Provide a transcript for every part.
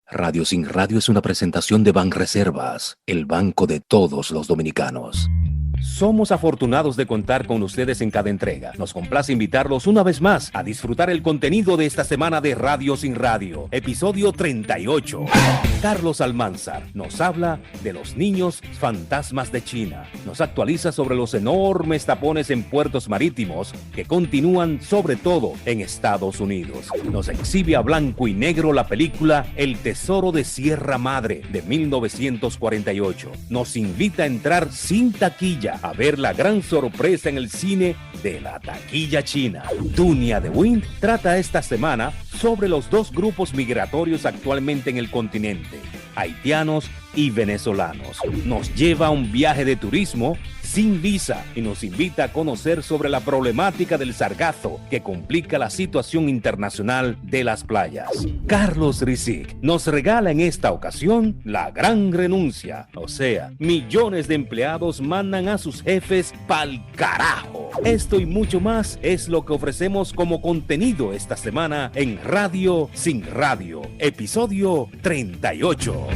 Radio Sin Radio es una presentación de Banreservas, el banco de todos los dominicanos. Somos afortunados de contar con ustedes en cada entrega. Nos complace invitarlos una vez más a disfrutar el contenido de esta semana de Radio Sin Radio, episodio 38. Carlos Almanzar nos habla de los niños fantasmas de China. Nos actualiza sobre los enormes tapones en puertos marítimos que continúan sobre todo en Estados Unidos. Nos exhibe a blanco y negro la película El Tesoro de Sierra Madre de 1948. Nos invita a entrar sin taquilla a ver la gran sorpresa en el cine de la taquilla china. Dunia de Wind trata esta semana sobre los dos grupos migratorios actualmente en el continente, haitianos y venezolanos. Nos lleva a un viaje de turismo sin visa y nos invita a conocer sobre la problemática del sargazo que complica la situación internacional de las playas. Carlos Rizik nos regala en esta ocasión La Gran Renuncia, o sea, millones de empleados mandan a sus jefes pa'l carajo. Esto y mucho más es lo que ofrecemos como contenido esta semana en Radio Sin Radio, episodio 38.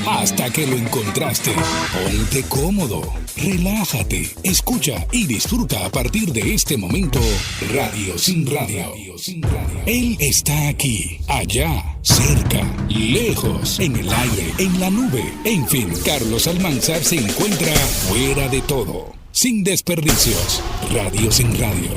Hasta que lo encontraste. Ponte cómodo, relájate, escucha y disfruta a partir de este momento Radio Sin Radio. Él está aquí, allá, cerca, lejos, en el aire, en la nube. En fin, Carlos Almanzar se encuentra fuera de todo, sin desperdicios. Radio Sin Radio.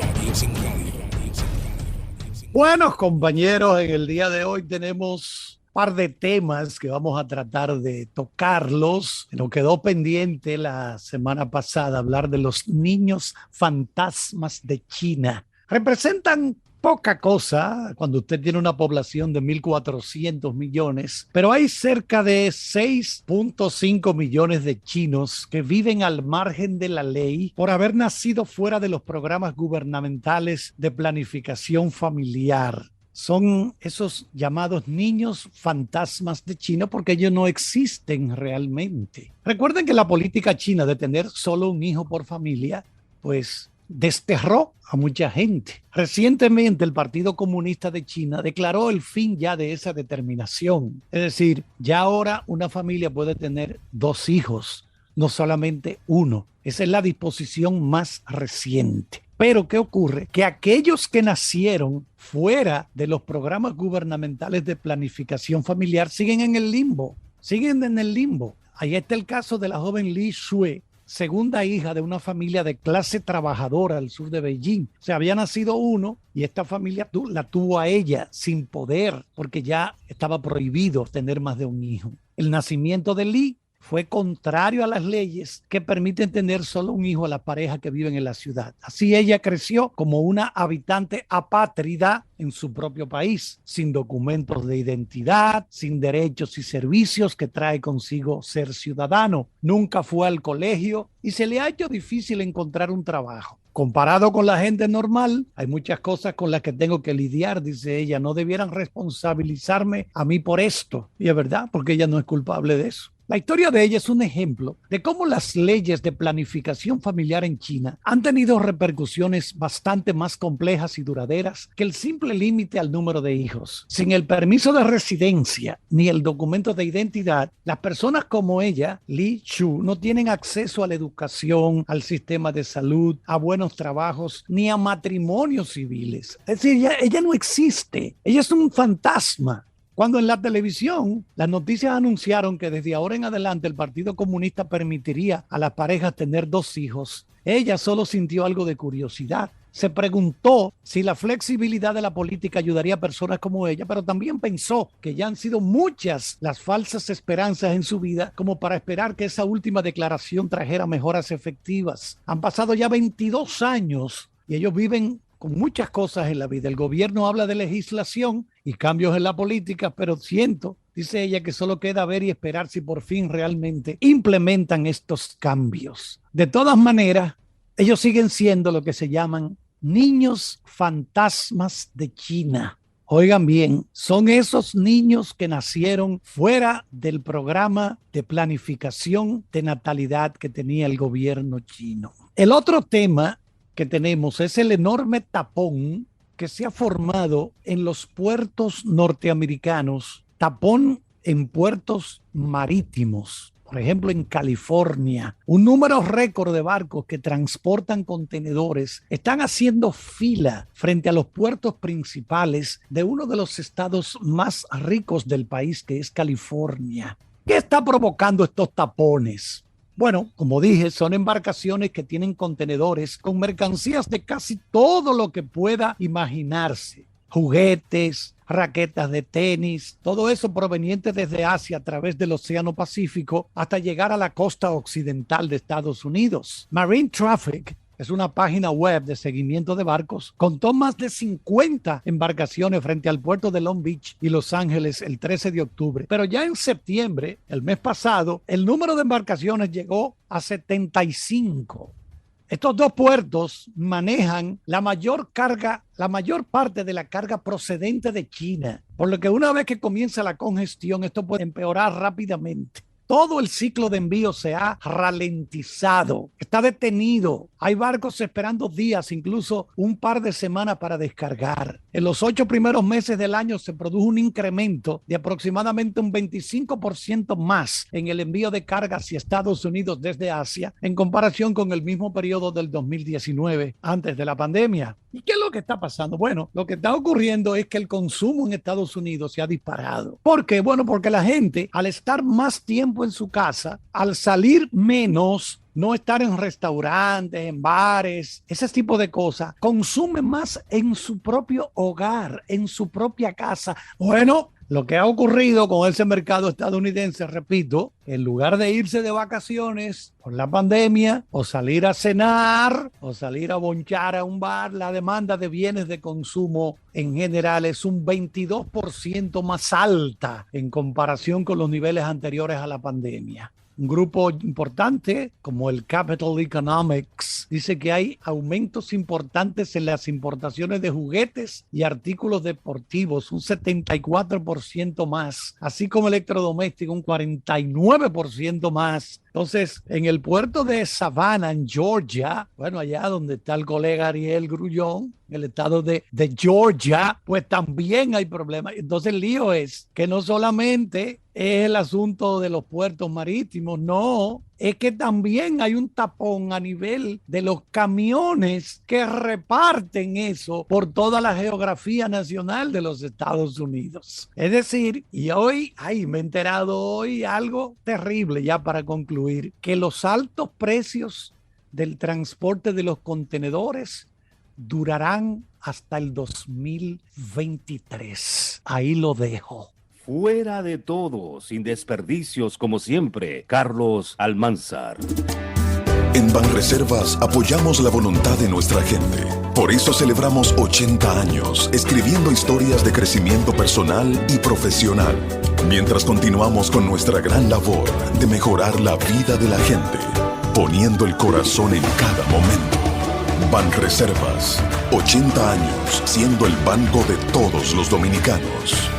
Buenos compañeros, en el día de hoy tenemos par de temas que vamos a tratar de tocarlos. Nos quedó pendiente la semana pasada hablar de los niños fantasmas de China. Representan poca cosa cuando usted tiene una población de 1.400 millones, pero hay cerca de 6.5 millones de chinos que viven al margen de la ley por haber nacido fuera de los programas gubernamentales de planificación familiar. Son esos llamados niños fantasmas de China porque ellos no existen realmente. Recuerden que la política china de tener solo un hijo por familia, pues desterró a mucha gente. Recientemente el Partido Comunista de China declaró el fin ya de esa determinación. Es decir, ya ahora una familia puede tener 2 hijos, no solamente uno. Esa es la disposición más reciente. Pero ¿qué ocurre? Que aquellos que nacieron fuera de los programas gubernamentales de planificación familiar siguen en el limbo. Ahí está el caso de la joven Li Shui, segunda hija de una familia de clase trabajadora al sur de Beijing. O sea, había nacido uno y esta familia la tuvo a ella sin poder porque ya estaba prohibido tener más de un hijo. El nacimiento de Li fue contrario a las leyes que permiten tener solo un hijo a las parejas que viven en la ciudad. Así ella creció como una habitante apátrida en su propio país, sin documentos de identidad, sin derechos y servicios que trae consigo ser ciudadano. Nunca fue al colegio y se le ha hecho difícil encontrar un trabajo. Comparado con la gente normal, hay muchas cosas con las que tengo que lidiar, dice ella. No debieran responsabilizarme a mí por esto. Y es verdad, porque ella no es culpable de eso. La historia de ella es un ejemplo de cómo las leyes de planificación familiar en China han tenido repercusiones bastante más complejas y duraderas que el simple límite al número de hijos. Sin el permiso de residencia ni el documento de identidad, las personas como ella, Li Shui, no tienen acceso a la educación, al sistema de salud, a buenos trabajos, ni a matrimonios civiles. Es decir, ella no existe. Ella es un fantasma. Cuando en la televisión las noticias anunciaron que desde ahora en adelante el Partido Comunista permitiría a las parejas tener 2 hijos, ella solo sintió algo de curiosidad. Se preguntó si la flexibilidad de la política ayudaría a personas como ella, pero también pensó que ya han sido muchas las falsas esperanzas en su vida como para esperar que esa última declaración trajera mejoras efectivas. Han pasado ya 22 años y ellos viven con muchas cosas en la vida. El gobierno habla de legislación y cambios en la política, pero siento, dice ella, que solo queda ver y esperar si por fin realmente implementan estos cambios. De todas maneras, ellos siguen siendo lo que se llaman niños fantasmas de China. Oigan bien, son esos niños que nacieron fuera del programa de planificación de natalidad que tenía el gobierno chino. El otro tema que tenemos es el enorme tapón que se ha formado en los puertos norteamericanos, tapón en puertos marítimos. Por ejemplo, en California, un número récord de barcos que transportan contenedores están haciendo fila frente a los puertos principales de uno de los estados más ricos del país, que es California. ¿Qué está provocando estos tapones? Bueno, como dije, son embarcaciones que tienen contenedores con mercancías de casi todo lo que pueda imaginarse. Juguetes, raquetas de tenis, todo eso proveniente desde Asia a través del Océano Pacífico hasta llegar a la costa occidental de Estados Unidos. Marine Traffic es una página web de seguimiento de barcos. Contó más de 50 embarcaciones frente al puerto de Long Beach y Los Ángeles el 13 de octubre. Pero ya en septiembre, el mes pasado, el número de embarcaciones llegó a 75. Estos dos puertos manejan la mayor parte de la carga procedente de China, por lo que una vez que comienza la congestión, esto puede empeorar rápidamente. Todo el ciclo de envío se ha ralentizado, está detenido. Hay barcos esperando días, incluso un par de semanas para descargar. En los 8 primeros meses del año se produjo un incremento de aproximadamente un 25% más en el envío de cargas hacia Estados Unidos desde Asia en comparación con el mismo periodo del 2019, antes de la pandemia. ¿Y qué es lo que está pasando? Bueno, lo que está ocurriendo es que el consumo en Estados Unidos se ha disparado. ¿Por qué? Bueno, porque la gente, al estar más tiempo en su casa, al salir menos, no estar en restaurantes, en bares, ese tipo de cosas, consume más en su propio hogar, en su propia casa. Bueno, lo que ha ocurrido con ese mercado estadounidense, repito, en lugar de irse de vacaciones por la pandemia, o salir a cenar, o salir a bonchar a un bar, la demanda de bienes de consumo en general es un 22% más alta en comparación con los niveles anteriores a la pandemia. Un grupo importante como el Capital Economics dice que hay aumentos importantes en las importaciones de juguetes y artículos deportivos, un 74% más, así como electrodomésticos, un 49% más. Entonces, en el puerto de Savannah, en Georgia, bueno, allá donde está el colega Ariel Grullón, el estado de Georgia, pues también hay problemas. Entonces, el lío es que no solamente es el asunto de los puertos marítimos, no, es que también hay un tapón a nivel de los camiones que reparten eso por toda la geografía nacional de los Estados Unidos. Es decir, y hoy, me he enterado hoy algo terrible ya para concluir, que los altos precios del transporte de los contenedores durarán hasta el 2023. Ahí lo dejo. Fuera de todo, sin desperdicios como siempre, Carlos Almanzar. En Banreservas apoyamos la voluntad de nuestra gente. Por eso celebramos 80 años escribiendo historias de crecimiento personal y profesional, mientras continuamos con nuestra gran labor de mejorar la vida de la gente, poniendo el corazón en cada momento. Banreservas, 80 años siendo el banco de todos los dominicanos.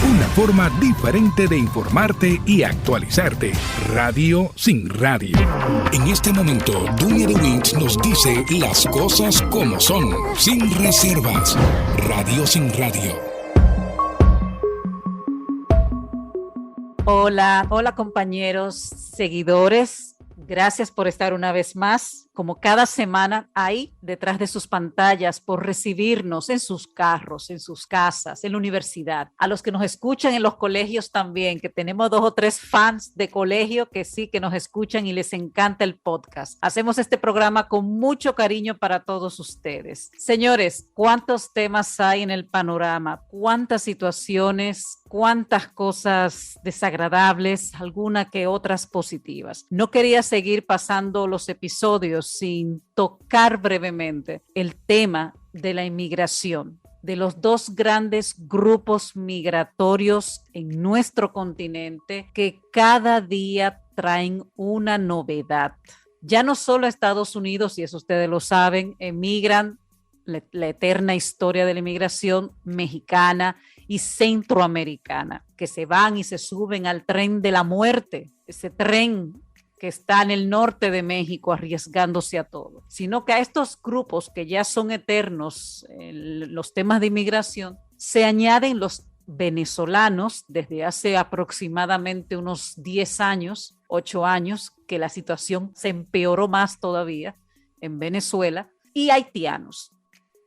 Una forma diferente de informarte y actualizarte. Radio sin radio. En este momento, Dunia de Winch nos dice las cosas como son, sin reservas. Radio sin radio. Hola compañeros, seguidores. Gracias por estar una vez más, como cada semana, ahí detrás de sus pantallas, por recibirnos en sus carros, en sus casas, en la universidad. A los que nos escuchan en los colegios también, que tenemos 2 o 3 fans de colegio que sí, que nos escuchan y les encanta el podcast. Hacemos este programa con mucho cariño para todos ustedes. Señores, ¿cuántos temas hay en el panorama? ¿Cuántas situaciones? ¿Cuántas cosas desagradables? Algunas que otras positivas. No quería seguir pasando los episodios sin tocar brevemente el tema de la inmigración, de los 2 grandes grupos migratorios en nuestro continente que cada día traen una novedad. Ya no solo a Estados Unidos, y eso ustedes lo saben, emigran la eterna historia de la inmigración mexicana y centroamericana, que se van y se suben al tren de la muerte, ese tren que está en el norte de México arriesgándose a todo, sino que a estos grupos que ya son eternos en los temas de inmigración, se añaden los venezolanos desde hace aproximadamente unos 10 años, 8 años, que la situación se empeoró más todavía en Venezuela, y haitianos.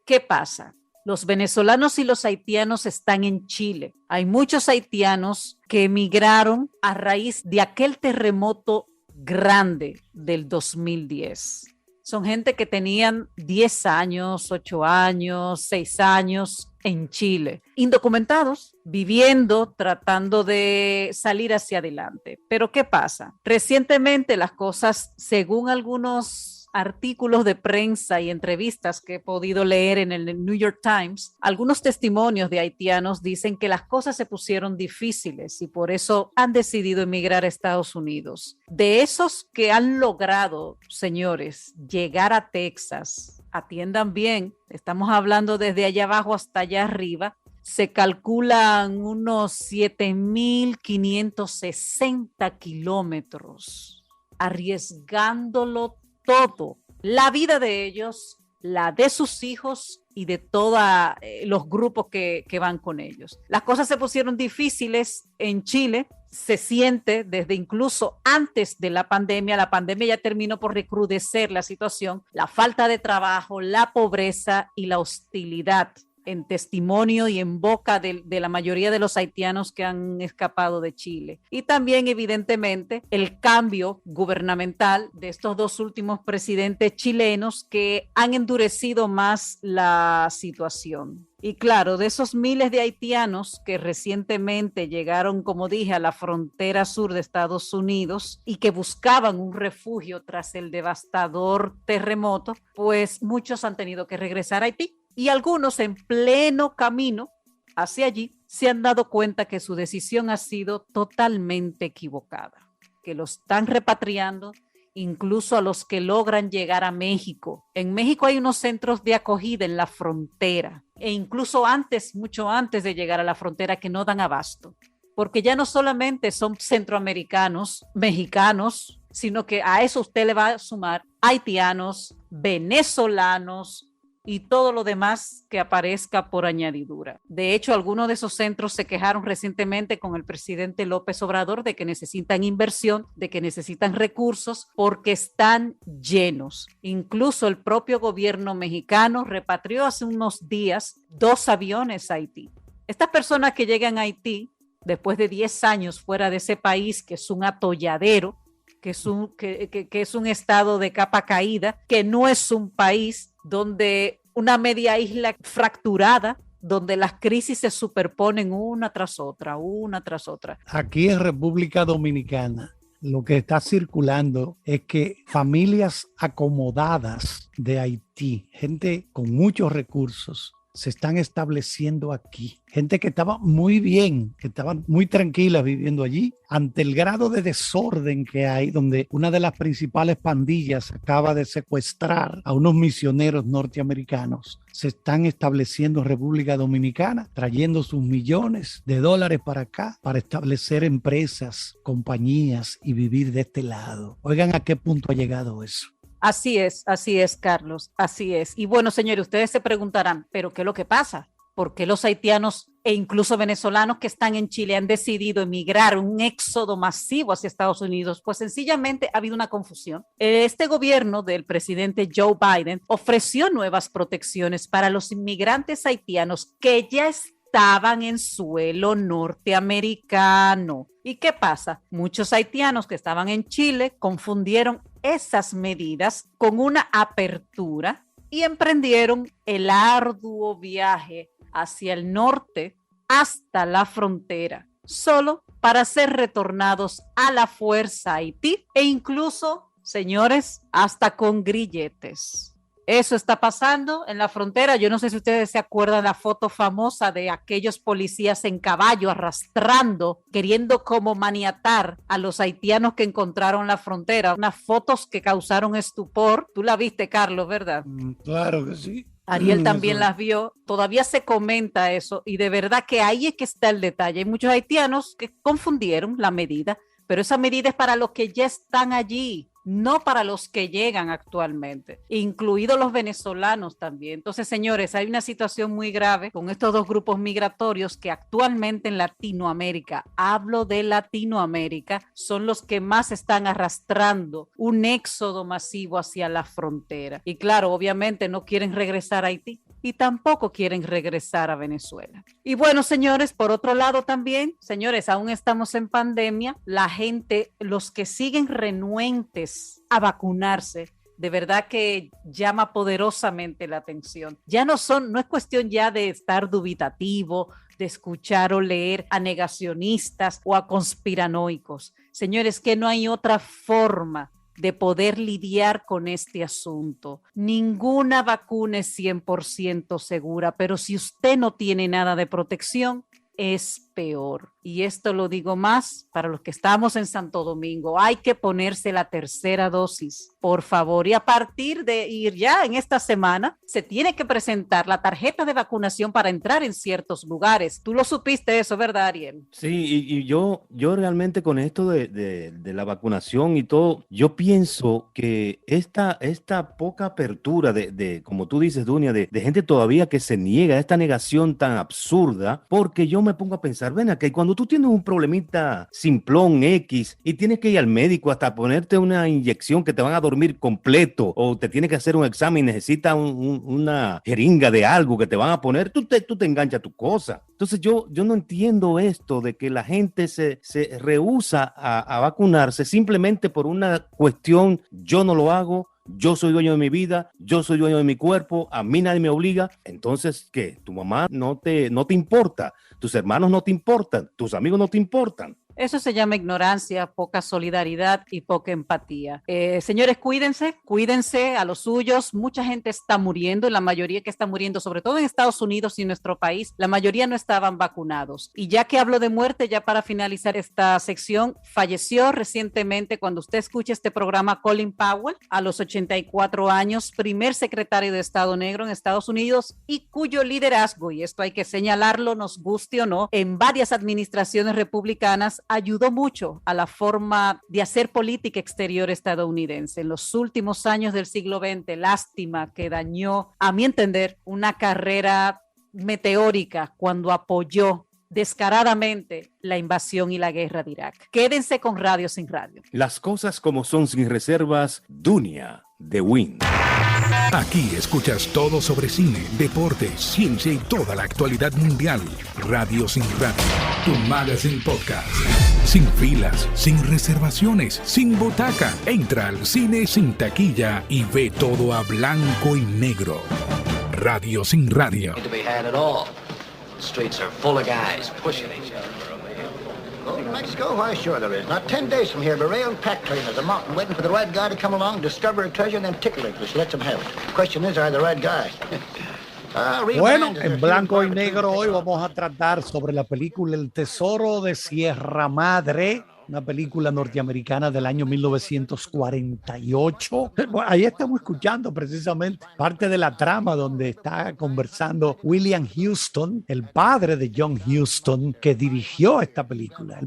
¿Qué pasa? Los venezolanos y los haitianos están en Chile. Hay muchos haitianos que emigraron a raíz de aquel terremoto grande del 2010. Son gente que tenían 10 años, 8 años, 6 años en Chile, indocumentados, viviendo, tratando de salir hacia adelante. Pero ¿qué pasa? Recientemente las cosas, según algunos artículos de prensa y entrevistas que he podido leer en el New York Times, algunos testimonios de haitianos dicen que las cosas se pusieron difíciles y por eso han decidido emigrar a Estados Unidos. De esos que han logrado, señores, llegar a Texas, atiendan bien, estamos hablando desde allá abajo hasta allá arriba, se calculan unos 7,560 kilómetros, arriesgándolo todo, la vida de ellos, la de sus hijos y de todos los grupos que van con ellos. Las cosas se pusieron difíciles en Chile, se siente desde incluso antes de la pandemia ya terminó por recrudecer la situación, la falta de trabajo, la pobreza y la hostilidad en testimonio y en boca de la mayoría de los haitianos que han escapado de Chile. Y también, evidentemente, el cambio gubernamental de estos dos últimos presidentes chilenos que han endurecido más la situación. Y claro, de esos miles de haitianos que recientemente llegaron, como dije, a la frontera sur de Estados Unidos y que buscaban un refugio tras el devastador terremoto, pues muchos han tenido que regresar a Haití. Y algunos en pleno camino hacia allí se han dado cuenta que su decisión ha sido totalmente equivocada, que los están repatriando, incluso a los que logran llegar a México. En México hay unos centros de acogida en la frontera e incluso antes, mucho antes de llegar a la frontera, que no dan abasto, porque ya no solamente son centroamericanos, mexicanos, sino que a eso usted le va a sumar haitianos, venezolanos, y todo lo demás que aparezca por añadidura. De hecho, algunos de esos centros se quejaron recientemente con el presidente López Obrador de que necesitan inversión, de que necesitan recursos, porque están llenos. Incluso el propio gobierno mexicano repatrió hace unos días 2 aviones a Haití. Estas personas que llegan a Haití, después de 10 años fuera de ese país, que es un atolladero, que es un estado de capa caída, que no es un país donde una media isla fracturada, donde las crisis se superponen una tras otra. Aquí en República Dominicana, lo que está circulando es que familias acomodadas de Haití, gente con muchos recursos, se están estableciendo aquí. Gente que estaba muy bien, que estaban muy tranquilas viviendo allí, ante el grado de desorden que hay, donde una de las principales pandillas acaba de secuestrar a unos misioneros norteamericanos. Se están estableciendo en República Dominicana, trayendo sus millones de dólares para acá, para establecer empresas, compañías y vivir de este lado. Oigan a qué punto ha llegado eso. Así es, Carlos, así es. Y bueno, señores, ustedes se preguntarán, ¿pero qué es lo que pasa? ¿Por qué los haitianos e incluso venezolanos que están en Chile han decidido emigrar, un éxodo masivo hacia Estados Unidos? Pues sencillamente ha habido una confusión. Este gobierno del presidente Joe Biden ofreció nuevas protecciones para los inmigrantes haitianos que ya estaban en suelo norteamericano. ¿Y qué pasa? Muchos haitianos que estaban en Chile confundieron esas medidas con una apertura y emprendieron el arduo viaje hacia el norte hasta la frontera, solo para ser retornados a la fuerza a Haití e incluso, señores, hasta con grilletes. Eso está pasando en la frontera. Yo no sé si ustedes se acuerdan la foto famosa de aquellos policías en caballo arrastrando, queriendo como maniatar a los haitianos que encontraron la frontera. Unas fotos que causaron estupor. Tú la viste, Carlos, ¿verdad? Claro que sí. Ariel también las vio, todavía se comenta eso y de verdad que ahí es que está el detalle. Hay muchos haitianos que confundieron la medida, pero esa medida es para los que ya están allí, no para los que llegan actualmente, incluidos los venezolanos también. Entonces, señores, hay una situación muy grave con estos dos grupos migratorios que actualmente en Latinoamérica, hablo de Latinoamérica, son los que más están arrastrando un éxodo masivo hacia la frontera. Y claro, obviamente no quieren regresar a Haití y tampoco quieren regresar a Venezuela. Y bueno, señores, por otro lado también, señores, aún estamos en pandemia, la gente, los que siguen renuentes a vacunarse, de verdad que llama poderosamente la atención. No es cuestión ya de estar dubitativo, de escuchar o leer a negacionistas o a conspiranoicos. Señores, que no hay otra forma de poder lidiar con este asunto. Ninguna vacuna es 100% segura, pero si usted no tiene nada de protección, es peor. Y esto lo digo más para los que estamos en Santo Domingo. Hay que ponerse la tercera dosis, por favor. Y a partir de ir ya en esta semana, se tiene que presentar la tarjeta de vacunación para entrar en ciertos lugares. Tú lo supiste eso, ¿verdad, Ariel? Sí, y yo realmente con esto de la vacunación y todo, yo pienso que esta poca apertura como tú dices, Dunia, de gente todavía que se niega a esta negación tan absurda, porque yo me pongo a pensar, ven acá, y cuando tú tienes un problemita simplón X y tienes que ir al médico hasta ponerte una inyección que te van a dormir completo o te tienes que hacer un examen y necesitas una jeringa de algo que te van a poner, tú te enganchas tu cosa. Entonces yo no entiendo esto de que la gente se rehúsa a vacunarse simplemente por una cuestión, yo no lo hago, yo soy dueño de mi vida, yo soy dueño de mi cuerpo, a mí nadie me obliga. Entonces, ¿qué? Tu mamá no te importa, tus hermanos no te importan, tus amigos no te importan. Eso se llama ignorancia, poca solidaridad y poca empatía. Señores, cuídense a los suyos. Mucha gente está muriendo, la mayoría que está muriendo, sobre todo en Estados Unidos y en nuestro país, la mayoría no estaban vacunados. Y ya que hablo de muerte, ya para finalizar esta sección, falleció recientemente, cuando usted escuche este programa, Colin Powell, a los 84 años, primer secretario de Estado negro en Estados Unidos y cuyo liderazgo, y esto hay que señalarlo, nos guste o no, en varias administraciones republicanas, ayudó mucho a la forma de hacer política exterior estadounidense. En los últimos años del siglo XX, lástima que dañó, a mi entender, una carrera meteórica cuando apoyó descaradamente la invasión y la guerra de Irak. Quédense con Radio Sin Radio. Las cosas como son, sin reservas, Dunia de Win. Aquí escuchas todo sobre cine, deportes, ciencia y toda la actualidad mundial. Radio Sin Radio, tu magazine podcast. Sin filas, sin reservaciones, sin butaca. Entra al cine sin taquilla y ve todo a blanco y negro. Radio Sin Radio. The streets are full of guys pushing each other. Oh, Mexico? Why, sure there is. Not 10 days from here, a rail pack train is a mountain waiting for the right guy to come along, discover a treasure, and then tickle it, which lets him have it. The question is, are the right guys? Bueno, en blanco y negro hoy vamos a tratar sobre la película El Tesoro de Sierra Madre, una película norteamericana del año 1948. Bueno, ahí estamos escuchando precisamente parte de la trama donde está conversando William Houston, el padre de John Huston, que dirigió esta película.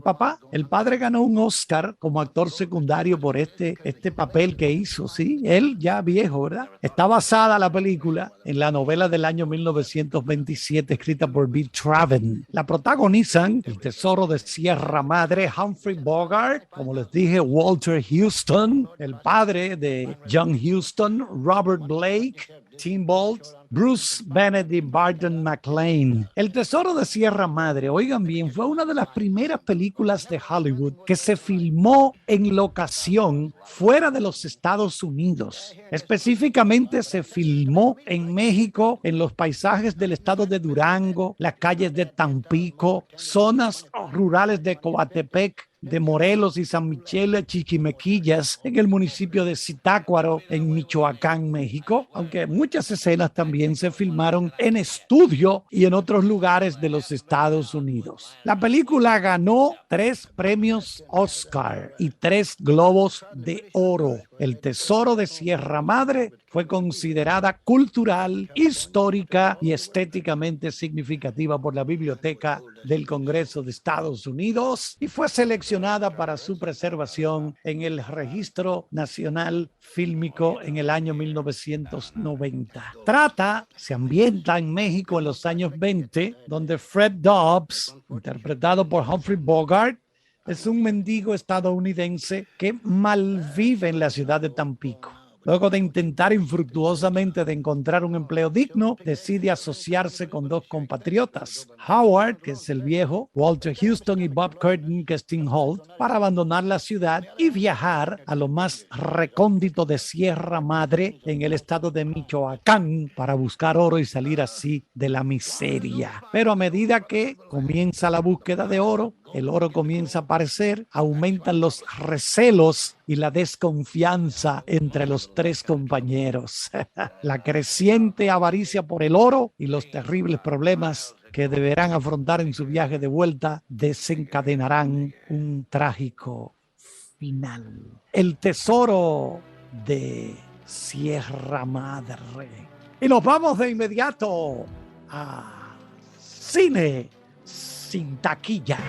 El padre ganó un Oscar como actor secundario por este papel que hizo, ¿sí? Él ya viejo, ¿verdad? Está basada la película en la novela del año 1927 escrita por Bill Traven. La protagonizan El Tesoro de Sierra Madre, Humphrey Bogart, como les dije, Walter Houston, el padre de John Huston, Robert Blake, Tim Bolt, Bruce Bennett y Barton McLean. El Tesoro de Sierra Madre, oigan bien, fue una de las primeras películas de Hollywood que se filmó en locación fuera de los Estados Unidos. Específicamente se filmó en México, en los paisajes del estado de Durango, las calles de Tampico, zonas rurales de Coatepec, de Morelos y San Miguel Chiquimequillas, en el municipio de Zitácuaro, en Michoacán, México, aunque muchas escenas también se filmaron en estudio y en otros lugares de los Estados Unidos. La película ganó 3 premios Oscar y 3 Globos de Oro. El Tesoro de Sierra Madre fue considerada cultural, histórica y estéticamente significativa por la Biblioteca del Congreso de Estados Unidos y fue seleccionada para su preservación en el Registro Nacional Fílmico en el año 1990. Se ambienta en México en los años 20, donde Fred Dobbs, interpretado por Humphrey Bogart, es un mendigo estadounidense que malvive en la ciudad de Tampico. Luego de intentar infructuosamente de encontrar un empleo digno, decide asociarse con dos compatriotas, Howard, que es el viejo, Walter Houston y Bob Curtin, que es Tim Holt, para abandonar la ciudad y viajar a lo más recóndito de Sierra Madre en el estado de Michoacán para buscar oro y salir así de la miseria. Pero a medida que comienza la búsqueda de oro, el oro comienza a aparecer, aumentan los recelos y la desconfianza entre los tres compañeros. La creciente avaricia por el oro y los terribles problemas que deberán afrontar en su viaje de vuelta desencadenarán un trágico final. El tesoro de Sierra Madre. Y nos vamos de inmediato a Cine Sin Taquilla.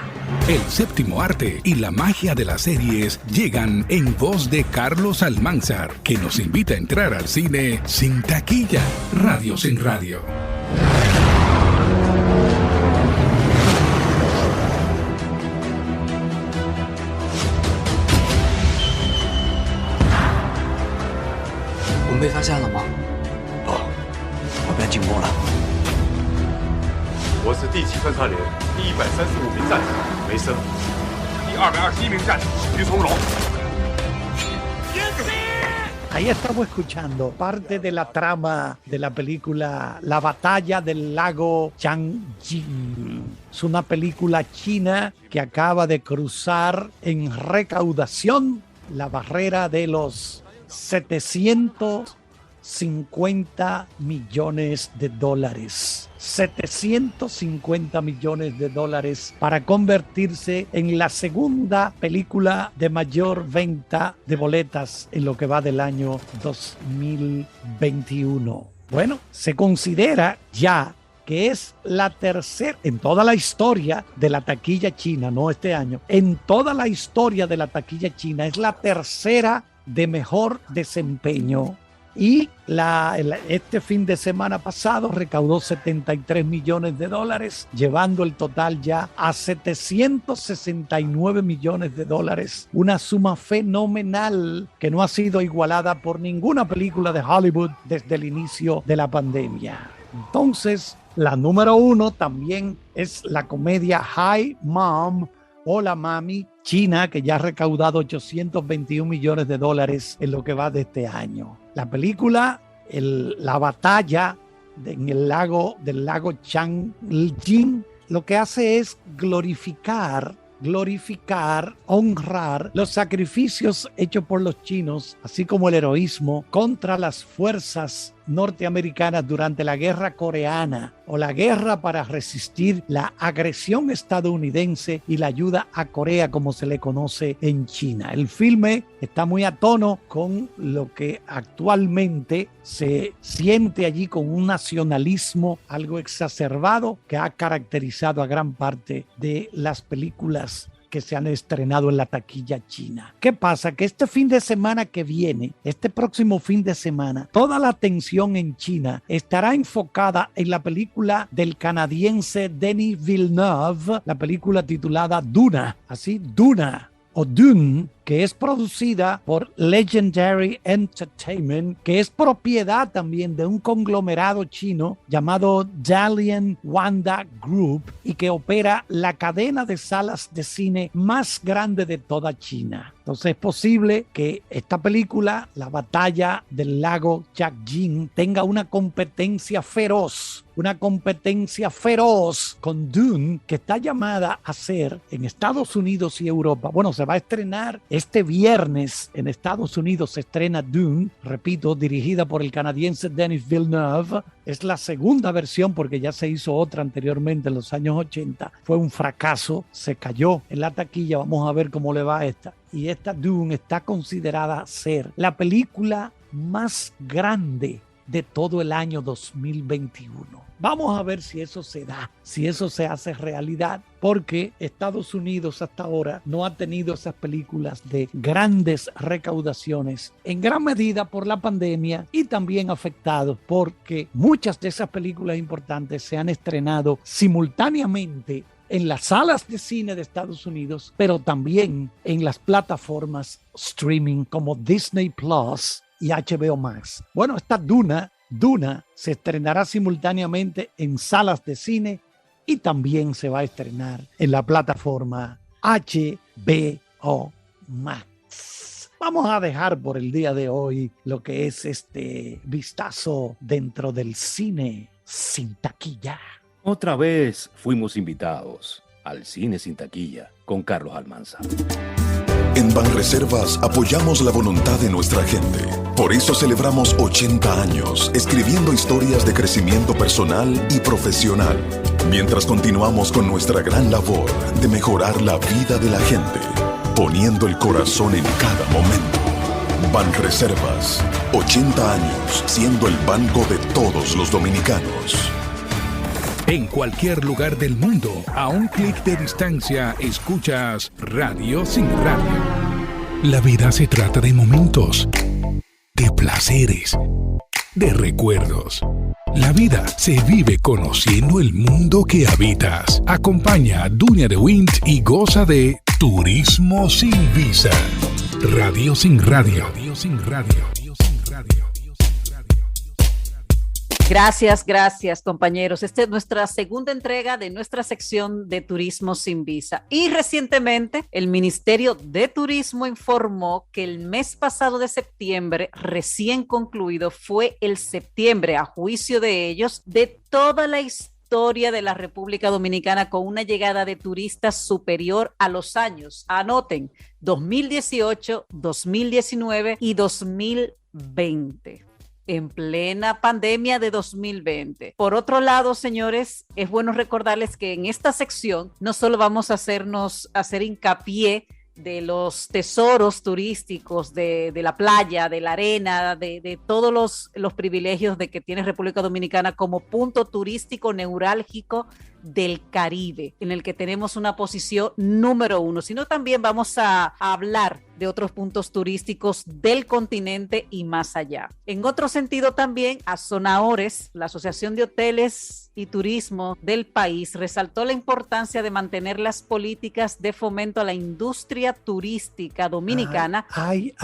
El séptimo arte y la magia de las series llegan en voz de Carlos Almanzar, que nos invita a entrar al cine sin taquilla. Radio Sin Radio. Ahí estamos escuchando parte de la trama de la película La Batalla del Lago Changjin. Es una película china que acaba de cruzar en recaudación la barrera de los 750 millones de dólares. 750 millones de dólares para convertirse en la segunda película de mayor venta de boletas en lo que va del año 2021. Bueno, se considera ya que es la tercera en toda la historia de la taquilla china, no este año, en toda la historia de la taquilla china es la tercera de mejor desempeño. Y este fin de semana pasado recaudó 73 millones de dólares, llevando el total ya a 769 millones de dólares. Una suma fenomenal que no ha sido igualada por ninguna película de Hollywood desde el inicio de la pandemia. Entonces, la número 1 también es la comedia Hi Mom, Hola Mami, china, que ya ha recaudado 821 millones de dólares en lo que va de este año. La película, la batalla en el lago del lago Changjin, lo que hace es glorificar, honrar los sacrificios hechos por los chinos, así como el heroísmo contra las fuerzas norteamericanas durante la guerra coreana o la guerra para resistir la agresión estadounidense y la ayuda a Corea, como se le conoce en China. El filme está muy a tono con lo que actualmente se siente allí, con un nacionalismo algo exacerbado que ha caracterizado a gran parte de las películas que se han estrenado en la taquilla china. ¿Qué pasa? Que este fin de semana que viene, este próximo fin de semana, toda la atención en China estará enfocada en la película del canadiense Denis Villeneuve, la película titulada Duna, así, Duna o Dune, que es producida por Legendary Entertainment, que es propiedad también de un conglomerado chino llamado Dalian Wanda Group y que opera la cadena de salas de cine más grande de toda China. Entonces es posible que esta película, La Batalla del Lago Changjin, tenga una competencia feroz con Dune, que está llamada a ser en Estados Unidos y Europa. Bueno, se va a estrenar este viernes en Estados Unidos, se estrena Dune, repito, dirigida por el canadiense Denis Villeneuve. Es la segunda versión porque ya se hizo otra anteriormente en los años 80. Fue un fracaso, se cayó en la taquilla. Vamos a ver cómo le va a esta. Y esta Dune está considerada ser la película más grande de todo el año 2021. Vamos a ver si eso se da, si eso se hace realidad, porque Estados Unidos hasta ahora no ha tenido esas películas de grandes recaudaciones, en gran medida por la pandemia y también afectados porque muchas de esas películas importantes se han estrenado simultáneamente en las salas de cine de Estados Unidos, pero también en las plataformas streaming como Disney Plus y HBO Max. Bueno, esta Duna se estrenará simultáneamente en salas de cine y también se va a estrenar en la plataforma HBO Max. Vamos a dejar por el día de hoy lo que es este vistazo dentro del cine sin taquilla. Otra vez fuimos invitados al Cine Sin Taquilla con Carlos Almanzar. En Banreservas apoyamos la voluntad de nuestra gente. Por eso celebramos 80 años escribiendo historias de crecimiento personal y profesional, mientras continuamos con nuestra gran labor de mejorar la vida de la gente, poniendo el corazón en cada momento. Banreservas, 80 años siendo el banco de todos los dominicanos. En cualquier lugar del mundo, a un clic de distancia, escuchas Radio Sin Radio. La vida se trata de momentos, de placeres, de recuerdos. La vida se vive conociendo el mundo que habitas. Acompaña a Dunia de Wind y goza de Turismo Sin Visa. Radio Sin Radio. Radio Sin Radio. Gracias, compañeros. Esta es nuestra segunda entrega de nuestra sección de Turismo Sin Visa. Y recientemente el Ministerio de Turismo informó que el mes pasado de septiembre, recién concluido, fue el septiembre, a juicio de ellos, de toda la historia de la República Dominicana con una llegada de turistas superior a los años. Anoten, 2018, 2019 y 2020. En plena pandemia de 2020. Por otro lado, señores, es bueno recordarles que en esta sección no solo vamos a hacer hincapié de los tesoros turísticos de la playa, de la arena, de todos los privilegios de que tiene República Dominicana como punto turístico neurálgico del Caribe, en el que tenemos una posición número 1, sino también vamos a hablar de otros puntos turísticos del continente y más allá. En otro sentido también, Azonaores, la Asociación de Hoteles y Turismo del país, resaltó la importancia de mantener las políticas de fomento a la industria turística dominicana. Ay,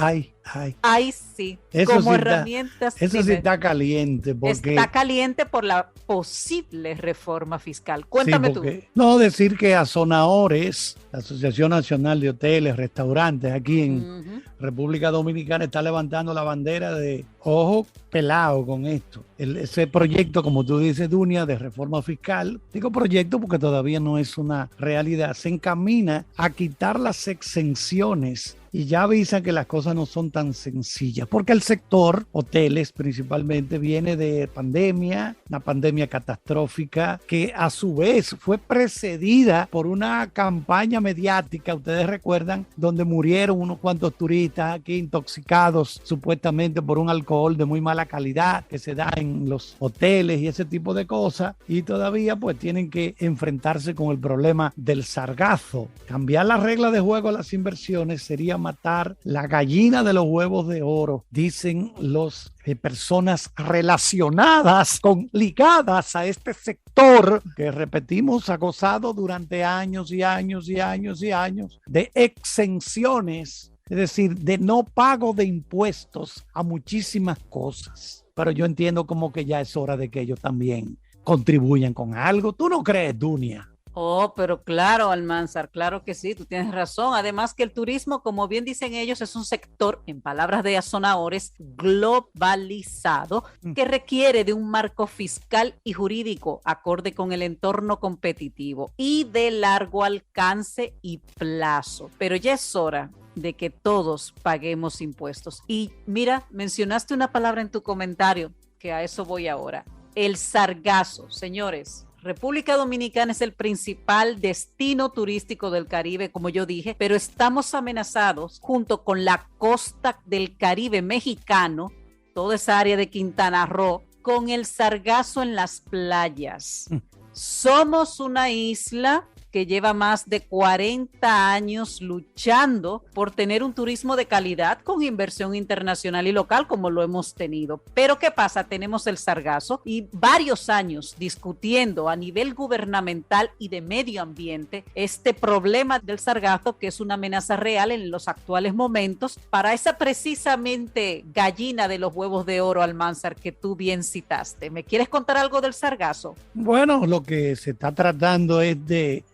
sí, eso como sí herramientas. Eso sí está caliente. Está caliente por la posible reforma fiscal. Cuéntame tú. No, decir que Azonaores, la Asociación Nacional de Hoteles, Restaurantes, aquí en República Dominicana, está levantando la bandera de ojo pelado con esto. Ese proyecto, como tú dices, Dunia, de reforma fiscal, digo proyecto porque todavía no es una realidad, se encamina a quitar las exenciones. Y ya avisan que las cosas no son tan sencillas, porque el sector hoteles principalmente viene de pandemia, una pandemia catastrófica que a su vez fue precedida por una campaña mediática, ustedes recuerdan, donde murieron unos cuantos turistas aquí intoxicados supuestamente por un alcohol de muy mala calidad que se da en los hoteles y ese tipo de cosas, y todavía pues tienen que enfrentarse con el problema del sargazo. Cambiar las reglas de juego a las inversiones sería matar la gallina de los huevos de oro, dicen los personas relacionadas, ligadas a este sector que, repetimos, ha gozado durante años y años y años y años de exenciones, es decir, de no pago de impuestos a muchísimas cosas. Pero yo entiendo como que ya es hora de que ellos también contribuyan con algo. ¿Tú no crees, Dunia? Oh, pero claro, Almanzar, claro que sí, tú tienes razón. Además que el turismo, como bien dicen ellos, es un sector, en palabras de Azonaores, globalizado, que requiere de un marco fiscal y jurídico acorde con el entorno competitivo y de largo alcance y plazo. Pero ya es hora de que todos paguemos impuestos. Y mira, mencionaste una palabra en tu comentario, que a eso voy ahora. El sargazo, señores. República Dominicana es el principal destino turístico del Caribe, como yo dije, pero estamos amenazados junto con la costa del Caribe mexicano toda esa área de Quintana Roo, con el sargazo en las playas. Somos una isla que lleva más de 40 años luchando por tener un turismo de calidad con inversión internacional y local como lo hemos tenido. Pero ¿qué pasa? Tenemos el sargazo y varios años discutiendo a nivel gubernamental y de medio ambiente este problema del sargazo, que es una amenaza real en los actuales momentos para esa precisamente gallina de los huevos de oro, Almanzar, que tú bien citaste. ¿Me quieres contar algo del sargazo? Bueno, lo que se está tratando es de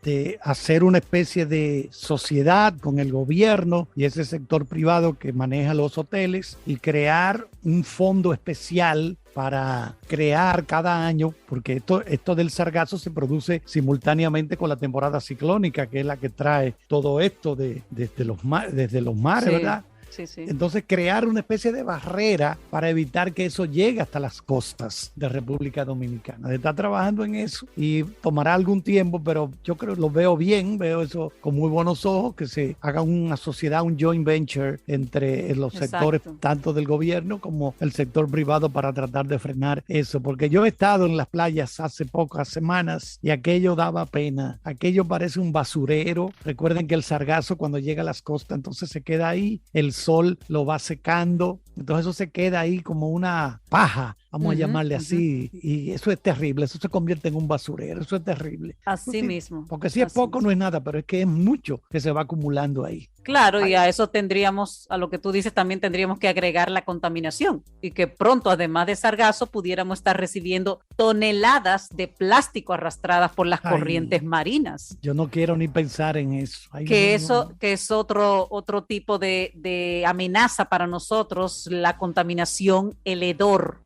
hacer una especie de sociedad con el gobierno y ese sector privado que maneja los hoteles y crear un fondo especial para crear cada año, porque esto del sargazo se produce simultáneamente con la temporada ciclónica, que es la que trae todo esto desde los mares, sí, ¿verdad? Sí, sí. Entonces crear una especie de barrera para evitar que eso llegue hasta las costas de República Dominicana. Se está trabajando en eso y tomará algún tiempo, pero yo creo, lo veo bien, veo eso con muy buenos ojos, que se haga una sociedad, un joint venture entre los sectores, tanto del gobierno como el sector privado, para tratar de frenar eso, porque yo he estado en las playas hace pocas semanas y aquello daba pena, aquello parece un basurero. Recuerden que el sargazo, cuando llega a las costas, entonces se queda ahí, el sol lo va secando, entonces eso se queda ahí como una paja, vamos a llamarle así, y eso es terrible, eso se convierte en un basurero, eso es terrible. Así mismo. Porque si es poco no es nada, pero es que es mucho que se va acumulando ahí. Claro, y a eso tendríamos, a lo que tú dices, también tendríamos que agregar la contaminación y que pronto, además de sargazo, pudiéramos estar recibiendo toneladas de plástico arrastradas por las corrientes marinas. Yo no quiero ni pensar en eso. Que es otro tipo de amenaza para nosotros, la contaminación, el hedor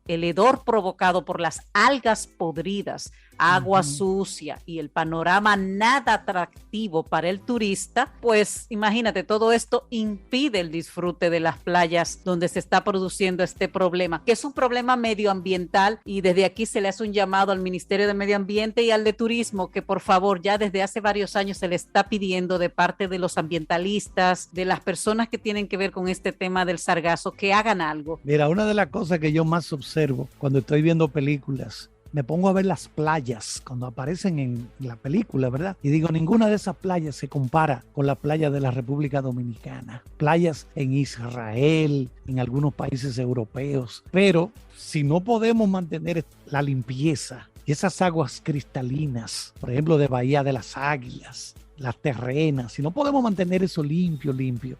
provocado por las algas podridas, agua sucia y el panorama nada atractivo para el turista. Pues imagínate, todo esto impide el disfrute de las playas donde se está produciendo este problema, que es un problema medioambiental, y desde aquí se le hace un llamado al Ministerio de Medio Ambiente y al de Turismo, que por favor, ya desde hace varios años se le está pidiendo de parte de los ambientalistas, de las personas que tienen que ver con este tema del sargazo, que hagan algo. Mira, una de las cosas que yo más observo cuando estoy viendo películas, me pongo a ver las playas cuando aparecen en la película, ¿verdad? Y digo, ninguna de esas playas se compara con la playa de la República Dominicana. Playas en Israel, en algunos países europeos. Pero si no podemos mantener la limpieza y esas aguas cristalinas, por ejemplo, de Bahía de las Águilas, las terrenas, si no podemos mantener eso limpio,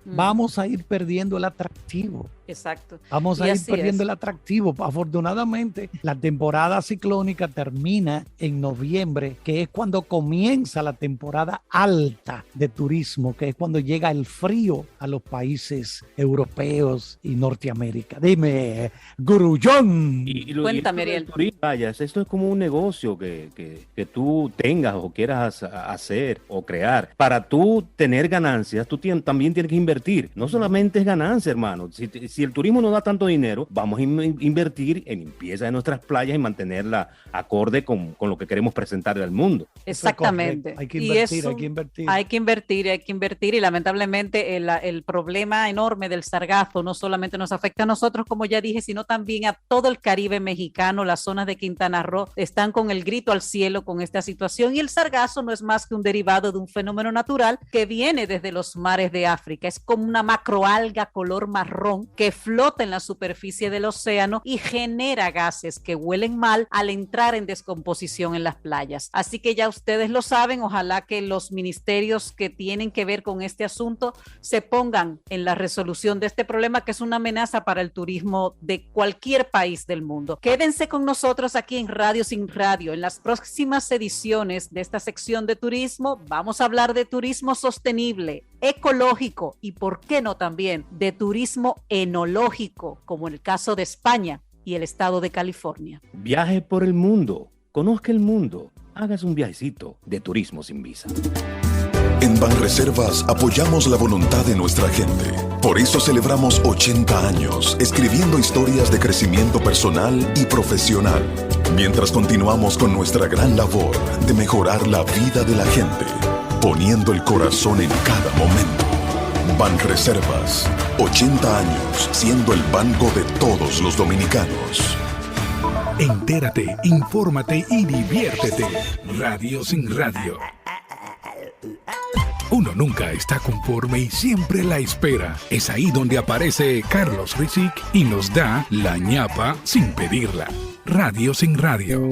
vamos a ir perdiendo el atractivo. Exacto. Vamos a ir perdiendo el atractivo. Afortunadamente, la temporada ciclónica termina en noviembre, que es cuando comienza la temporada alta de turismo, que es cuando llega el frío a los países europeos y Norteamérica. Dime, Gurullón. Cuéntame, Ariel. Esto es como un negocio que tú tengas o quieras hacer o crear. Para tú tener ganancias, tú también tienes que invertir. No solamente es ganancia, hermano. Si el turismo no da tanto dinero, vamos a invertir en limpieza de nuestras playas y mantenerla acorde con lo que queremos presentarle al mundo. Exactamente. Hay que invertir, hay que invertir, y lamentablemente el problema enorme del sargazo no solamente nos afecta a nosotros, como ya dije, sino también a todo el Caribe mexicano. Las zonas de Quintana Roo están con el grito al cielo con esta situación, y el sargazo no es más que un derivado de un fenómeno natural que viene desde los mares de África. Es como una macroalga color marrón que flota en la superficie del océano y genera gases que huelen mal al entrar en descomposición en las playas. Así que ya ustedes lo saben, ojalá que los ministerios que tienen que ver con este asunto se pongan en la resolución de este problema, que es una amenaza para el turismo de cualquier país del mundo. Quédense con nosotros aquí en Radio Sin Radio. En las próximas ediciones de esta sección de turismo vamos a hablar de turismo sostenible, ecológico y, por qué no, también de turismo enológico, como en el caso de España y el estado de California. Viaje por el mundo, conozca el mundo, hagas un viajecito de turismo sin visa. En Banreservas apoyamos la voluntad de nuestra gente. Por eso celebramos 80 años escribiendo historias de crecimiento personal y profesional, mientras continuamos con nuestra gran labor de mejorar la vida de la gente, poniendo el corazón en cada momento. Banreservas, 80 años siendo el banco de todos los dominicanos. Entérate, infórmate y diviértete. Radio Sin Radio. Uno nunca está conforme y siempre la espera. Es ahí donde aparece Carlos Rizik y nos da la ñapa sin pedirla. Radio Sin Radio.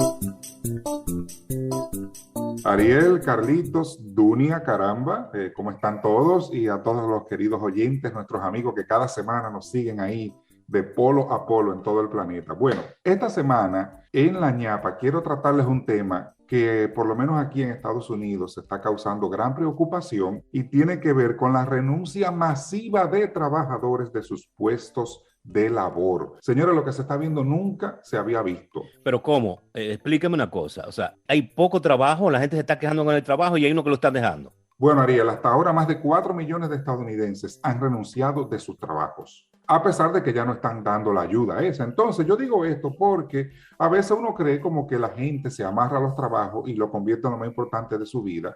Ariel, Carlitos, Dunia, caramba, ¿cómo están todos? Y a todos los queridos oyentes, nuestros amigos que cada semana nos siguen ahí de polo a polo en todo el planeta. Bueno, esta semana en La Ñapa quiero tratarles un tema que por lo menos aquí en Estados Unidos está causando gran preocupación y tiene que ver con la renuncia masiva de trabajadores de sus puestos de labor. Señores, lo que se está viendo nunca se había visto. Pero ¿cómo? Explíqueme una cosa. O sea, hay poco trabajo, la gente se está quejando con el trabajo y hay uno que lo está dejando. Bueno, Ariel, hasta ahora más de 4 millones de estadounidenses han renunciado de sus trabajos, a pesar de que ya no están dando la ayuda esa. Entonces, yo digo esto porque a veces uno cree como que la gente se amarra a los trabajos y lo convierte en lo más importante de su vida,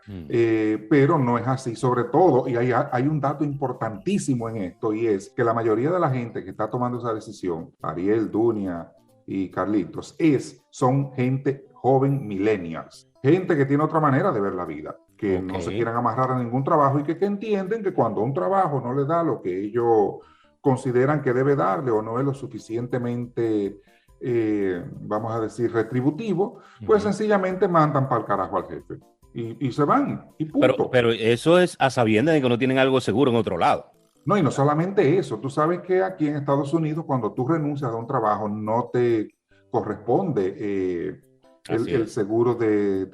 pero no es así. Sobre todo, y hay un dato importantísimo en esto, y es que la mayoría de la gente que está tomando esa decisión, Ariel, Dunia y Carlitos, son gente joven, millennials, gente que tiene otra manera de ver la vida, que no se quieren amarrar a ningún trabajo y que entienden que cuando un trabajo no les da lo que ellos consideran que debe darle o no es lo suficientemente, vamos a decir, retributivo, pues sencillamente mandan para el carajo al jefe y se van y punto. Pero eso es a sabiendas de que no tienen algo seguro en otro lado. No, y no solamente eso. Tú sabes que aquí en Estados Unidos, cuando tú renuncias a un trabajo, no te corresponde el seguro de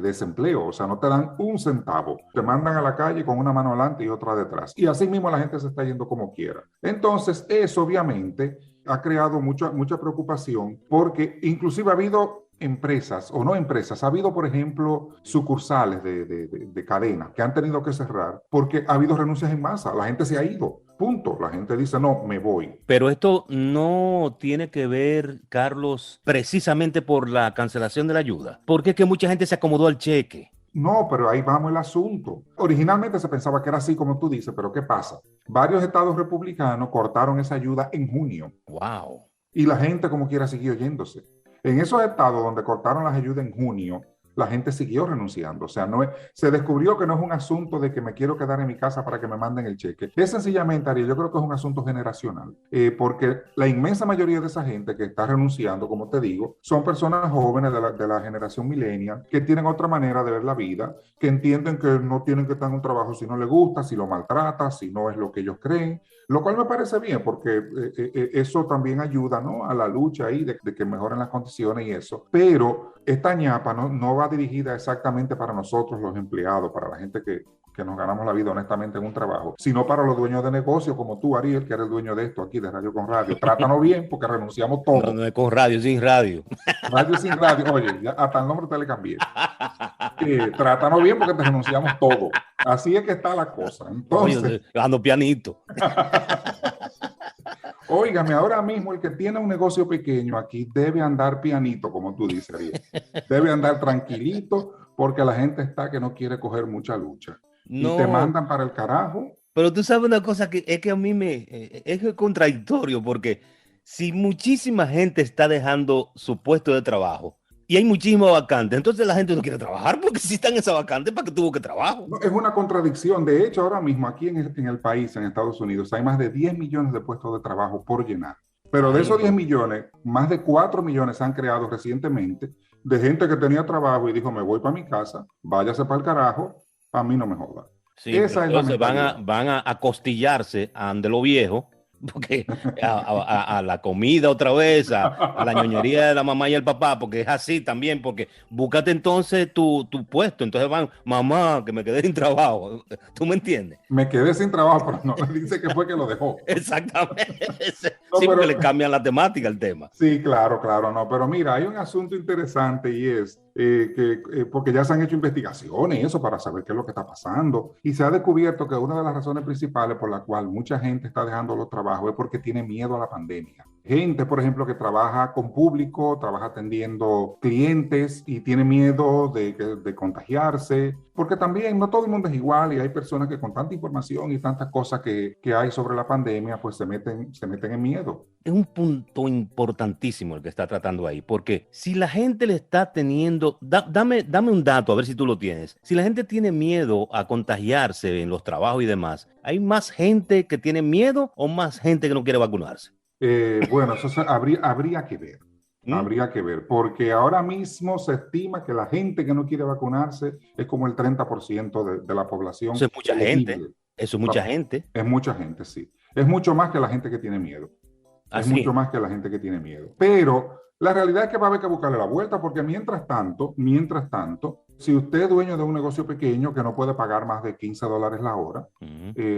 desempleo. O sea, no te dan un centavo. Te mandan a la calle con una mano adelante y otra detrás. Y así mismo la gente se está yendo como quiera. Entonces, eso obviamente ha creado mucha preocupación porque inclusive ha habido empresas o no empresas, ha habido, por ejemplo, sucursales de cadenas que han tenido que cerrar porque ha habido renuncias en masa. La gente se ha ido. Punto. La gente dice, no, me voy. Pero esto no tiene que ver, Carlos, precisamente por la cancelación de la ayuda. Porque es que mucha gente se acomodó al cheque. No, pero ahí vamos el asunto. Originalmente se pensaba que era así como tú dices, pero ¿qué pasa? Varios estados republicanos cortaron esa ayuda en junio. ¡Wow! Y la gente como quiera siguió yéndose. En esos estados donde cortaron las ayudas en junio, la gente siguió renunciando. O sea, se descubrió que no es un asunto de que me quiero quedar en mi casa para que me manden el cheque. Es sencillamente, Ariel, yo creo que es un asunto generacional. Porque la inmensa mayoría de esa gente que está renunciando, como te digo, son personas jóvenes de la generación millennial que tienen otra manera de ver la vida, que entienden que no tienen que estar en un trabajo si no les gusta, si lo maltrata, si no es lo que ellos creen. Lo cual me parece bien porque eso también ayuda, ¿no?, a la lucha ahí de que mejoren las condiciones y eso. Pero esta ñapa no va dirigida exactamente para nosotros los empleados, para la gente que nos ganamos la vida honestamente en un trabajo, sino para los dueños de negocio como tú, Ariel, que eres el dueño de esto aquí, de Radio con Radio. Trátanos bien porque renunciamos todos. No es con radio, sin radio. Radio sin radio. Oye, ya hasta el nombre te le cambié. Trátanos bien porque te renunciamos todo. Así es que está la cosa. Entonces, oye, ando pianito. Óigame, ahora mismo el que tiene un negocio pequeño aquí debe andar pianito, como tú dices, Ariel. Debe andar tranquilito porque la gente está que no quiere coger mucha lucha. No. Y te mandan para el carajo. Pero tú sabes una cosa que a mí es contradictorio porque si muchísima gente está dejando su puesto de trabajo y hay muchísimas vacantes, entonces la gente no quiere trabajar porque si están en esa vacante, ¿para qué tuvo que trabajo? No, es una contradicción. De hecho, ahora mismo aquí en el país, en Estados Unidos, hay más de 10 millones de puestos de trabajo por llenar. Pero de esos 10 millones, más de 4 millones se han creado recientemente de gente que tenía trabajo y dijo, me voy para mi casa, váyase para el carajo, a mí no me joda. Sí, esa entonces van a acostillarse a ande lo viejo, porque a la comida otra vez, a la ñoñería de la mamá y el papá, porque es así también, porque búscate entonces tu puesto, entonces van, mamá, que me quedé sin trabajo, ¿tú me entiendes? Me quedé sin trabajo, pero no me dice que fue que lo dejó. Exactamente, no, sí, porque le cambian la temática al tema. Sí, claro, no, pero mira, hay un asunto interesante y es porque ya se han hecho investigaciones y eso para saber qué es lo que está pasando y se ha descubierto que una de las razones principales por la cual mucha gente está dejando los trabajos es porque tiene miedo a la pandemia. gente, por ejemplo, que trabaja con público, trabaja atendiendo clientes y tiene miedo de contagiarse, porque también no todo el mundo es igual y hay personas que con tanta información y tantas cosas que hay sobre la pandemia, pues se meten en miedo. Es un punto importantísimo el que está tratando ahí, porque si la gente le está teniendo, dame un dato, a ver si tú lo tienes. Si la gente tiene miedo a contagiarse en los trabajos y demás, ¿hay más gente que tiene miedo o más gente que no quiere vacunarse? Bueno, eso habría que ver. Habría que ver, porque ahora mismo se estima que la gente que no quiere vacunarse es como el 30% de la población. Eso es mucha gente. Eso es mucha gente. Es mucha gente, sí. Es mucho más que la gente que tiene miedo. Es mucho más que la gente que tiene miedo. Pero la realidad es que va a haber que buscarle la vuelta, porque mientras tanto, si usted es dueño de un negocio pequeño que no puede pagar más de $15 la hora,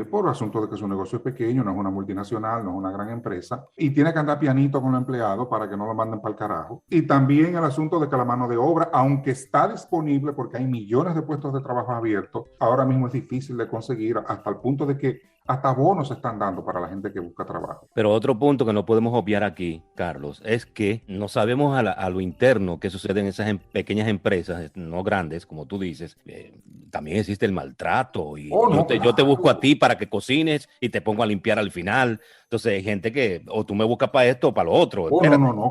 por asunto de que su negocio es pequeño, no es una multinacional, no es una gran empresa, y tiene que andar pianito con los empleados para que no lo manden para el carajo. Y también el asunto de que la mano de obra, aunque está disponible porque hay millones de puestos de trabajo abiertos, ahora mismo es difícil de conseguir hasta el punto de que hasta bonos se están dando para la gente que busca trabajo. Pero otro punto que no podemos obviar aquí, Carlos, es que no sabemos a lo interno qué sucede en esas pequeñas empresas, no grandes, como tú dices. También existe el maltrato y yo te busco a ti para que cocines y te pongo a limpiar al final. Entonces hay gente que o tú me buscas para esto o para lo otro.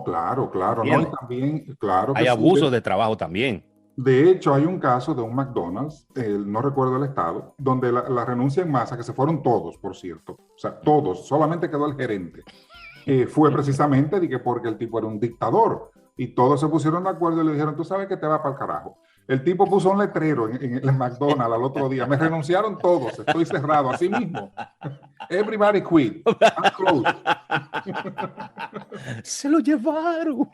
Claro. No, y también, claro que hay abusos de trabajo también. De hecho, hay un caso de un McDonald's, no recuerdo el estado, donde la renuncia en masa, que se fueron todos, por cierto, o sea, todos, solamente quedó el gerente, fue precisamente porque el tipo era un dictador, y todos se pusieron de acuerdo y le dijeron, tú sabes que te va para el carajo. El tipo puso un letrero en el McDonald's al otro día, me renunciaron todos, estoy cerrado, así mismo. Everybody quit, I'm closed. Se lo llevaron.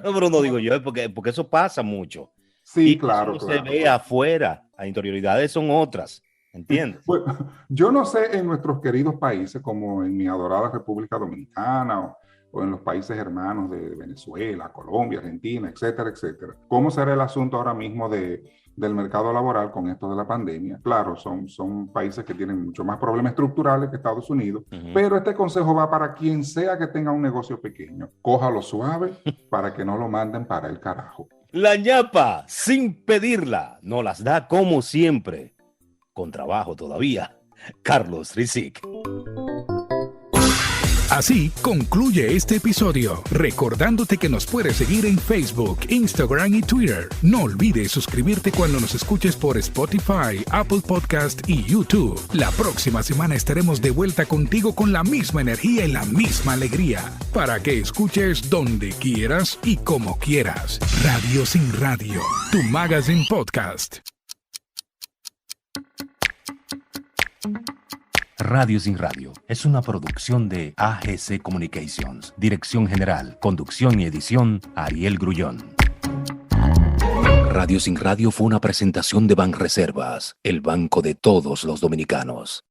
No, pero no digo yo, porque eso pasa mucho. Sí, y claro. Se ve afuera, las interioridades son otras, ¿entiendes? Bueno, yo no sé en nuestros queridos países, como en mi adorada República Dominicana o en los países hermanos de Venezuela, Colombia, Argentina, etcétera, etcétera. ¿Cómo será el asunto ahora mismo del mercado laboral con esto de la pandemia? Claro, son países que tienen mucho más problemas estructurales que Estados Unidos, pero este consejo va para quien sea que tenga un negocio pequeño. Cójalo suave para que no lo manden para el carajo. La ñapa, sin pedirla, nos las da como siempre, con trabajo todavía. Carlos Rizig. Así concluye este episodio, recordándote que nos puedes seguir en Facebook, Instagram y Twitter. No olvides suscribirte cuando nos escuches por Spotify, Apple Podcast y YouTube. La próxima semana estaremos de vuelta contigo con la misma energía y la misma alegría, para que escuches donde quieras y como quieras. Radio Sin Radio, tu magazine podcast. Radio Sin Radio es una producción de AGC Communications. Dirección General, conducción y edición, Ariel Grullón. Radio Sin Radio fue una presentación de Banreservas, el banco de todos los dominicanos.